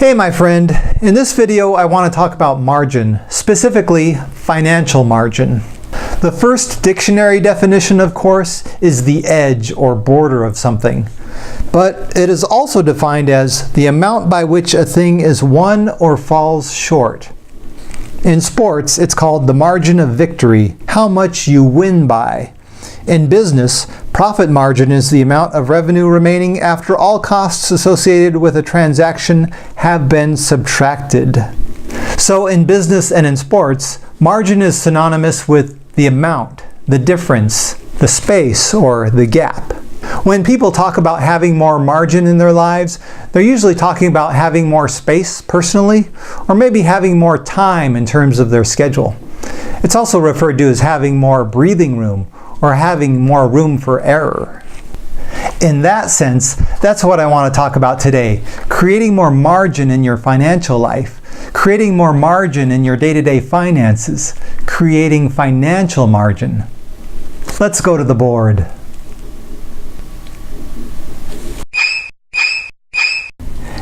Hey my friend, in this video I want to talk about margin, specifically financial margin. The first dictionary definition, of course, is the edge or border of something. But it is also defined as the amount by which a thing is won or falls short. In sports, it's called the margin of victory, how much you win by. In business, profit margin is the amount of revenue remaining after all costs associated with a transaction have been subtracted. So in business and in sports, margin is synonymous with the amount, the difference, the space, or the gap. When people talk about having more margin in their lives, they're usually talking about having more space personally, or maybe having more time in terms of their schedule. It's also referred to as having more breathing room, or having more room for error. In that sense, that's what I want to talk about today. Creating more margin in your financial life, creating more margin in your day-to-day finances, creating financial margin. Let's go to the board.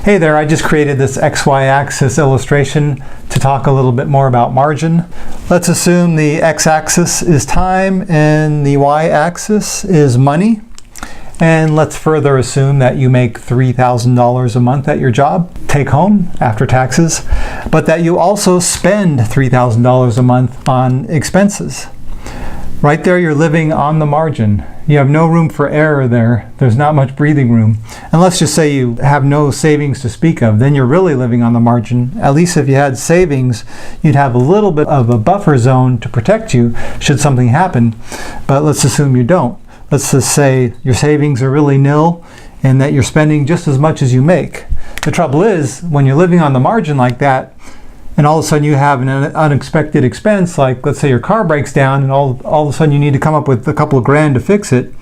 Hey there, I just created this XY axis illustration to talk a little bit more about margin. Let's assume the x-axis is time and the y-axis is money. And let's further assume that you make $3,000 a month at your job, take home after taxes, but that you also spend $3,000 a month on expenses. Right there, you're living on the margin. You have no room for error there. There's not much breathing room. And let's just say you have no savings to speak of. Then you're really living on the margin. At least if you had savings, you'd have a little bit of a buffer zone to protect you should something happen. But let's assume you don't. Let's just say your savings are really nil and that you're spending just as much as you make. The trouble is, when you're living on the margin like that, and all of a sudden you have an unexpected expense, like let's say your car breaks down and all of a sudden you need to come up with a couple of grand to fix it,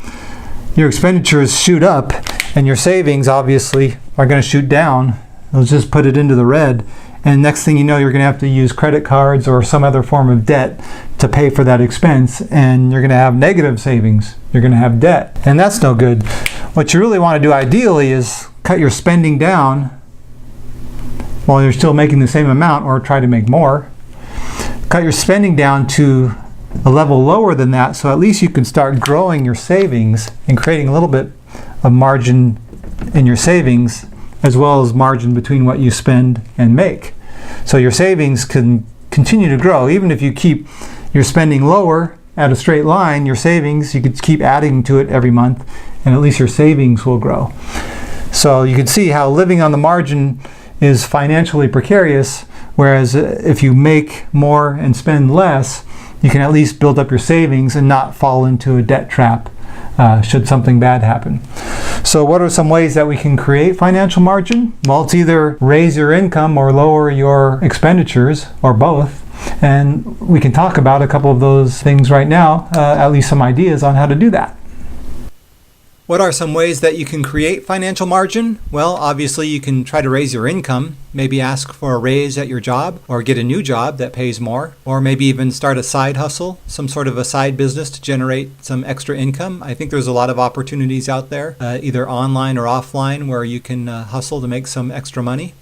your expenditures shoot up and your savings obviously are going to shoot down. They'll just put it into the red, and next thing you know you're going to have to use credit cards or some other form of debt to pay for that expense, and you're going to have negative savings. You're going to have debt, and that's no good. What you really want to do ideally is cut your spending down while you're still making the same amount, or try to make more. Cut your spending down to a level lower than that, so at least you can start growing your savings and creating a little bit of margin in your savings, as well as margin between what you spend and make. So your savings can continue to grow. Even if you keep your spending lower at a straight line, your savings, you could keep adding to it every month, and at least your savings will grow. So you can see how living on the margin is financially precarious, whereas if you make more and spend less, you can at least build up your savings and not fall into a debt trap should something bad happen. So what are some ways that we can create financial margin? Well, it's either raise your income or lower your expenditures, or both. And we can talk about a couple of those things right now, at least some ideas on how to do that. What are some ways that you can create financial margin? Well, obviously you can try to raise your income, maybe ask for a raise at your job, or get a new job that pays more, or maybe even start a side hustle, some sort of a side business to generate some extra income. I think there's a lot of opportunities out there, either online or offline, where you can hustle to make some extra money.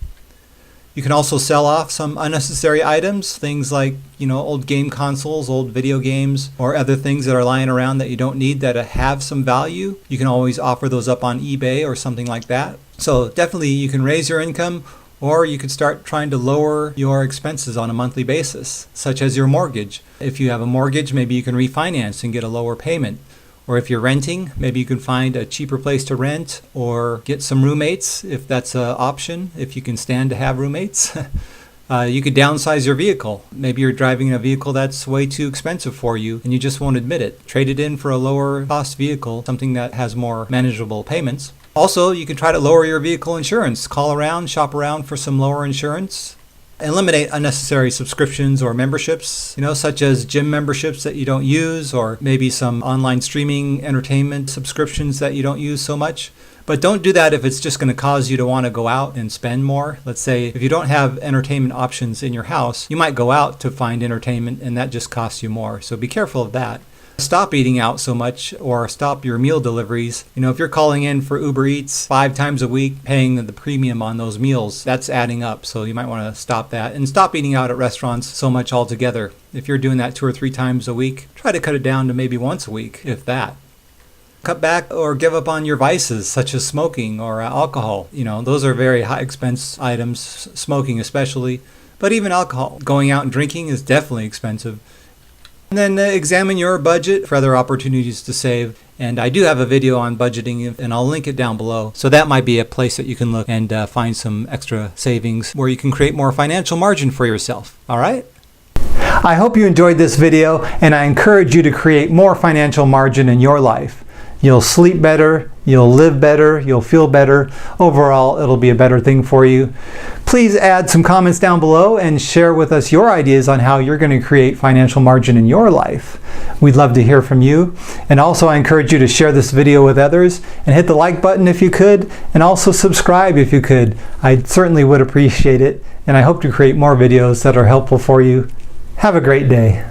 You can also sell off some unnecessary items, things like, old game consoles, old video games, or other things that are lying around that you don't need that have some value. You can always offer those up on eBay or something like that. So definitely you can raise your income, or you could start trying to lower your expenses on a monthly basis, such as your mortgage. If you have a mortgage, maybe you can refinance and get a lower payment. Or if you're renting, maybe you can find a cheaper place to rent, or get some roommates if that's an option, if you can stand to have roommates. You could downsize your vehicle. Maybe you're driving a vehicle that's way too expensive for you and you just won't admit it. Trade it in for a lower cost vehicle, something that has more manageable payments. Also, you can try to lower your vehicle insurance. Call around, shop around for some lower insurance. Eliminate unnecessary subscriptions or memberships, such as gym memberships that you don't use, or maybe some online streaming entertainment subscriptions that you don't use so much. But don't do that if it's just going to cause you to want to go out and spend more. Let's say if you don't have entertainment options in your house, you might go out to find entertainment and that just costs you more. So be careful of that. Stop eating out so much or stop your meal deliveries. If you're calling in for Uber Eats 5 times a week, paying the premium on those meals, that's adding up. So you might want to stop that and stop eating out at restaurants so much altogether. If you're doing that 2 or 3 times a week, try to cut it down to maybe once a week, if that. Cut back or give up on your vices, such as smoking or alcohol. Those are very high expense items, smoking especially, but even alcohol. Going out and drinking is definitely expensive. And then examine your budget for other opportunities to save. And I do have a video on budgeting, and I'll link it down below. So that might be a place that you can look and find some extra savings where you can create more financial margin for yourself. All right? I hope you enjoyed this video, and I encourage you to create more financial margin in your life. You'll sleep better, you'll live better, you'll feel better. Overall, it'll be a better thing for you. Please add some comments down below and share with us your ideas on how you're going to create financial margin in your life. We'd love to hear from you. And also, I encourage you to share this video with others and hit the like button if you could, and also subscribe if you could. I certainly would appreciate it, and I hope to create more videos that are helpful for you. Have a great day.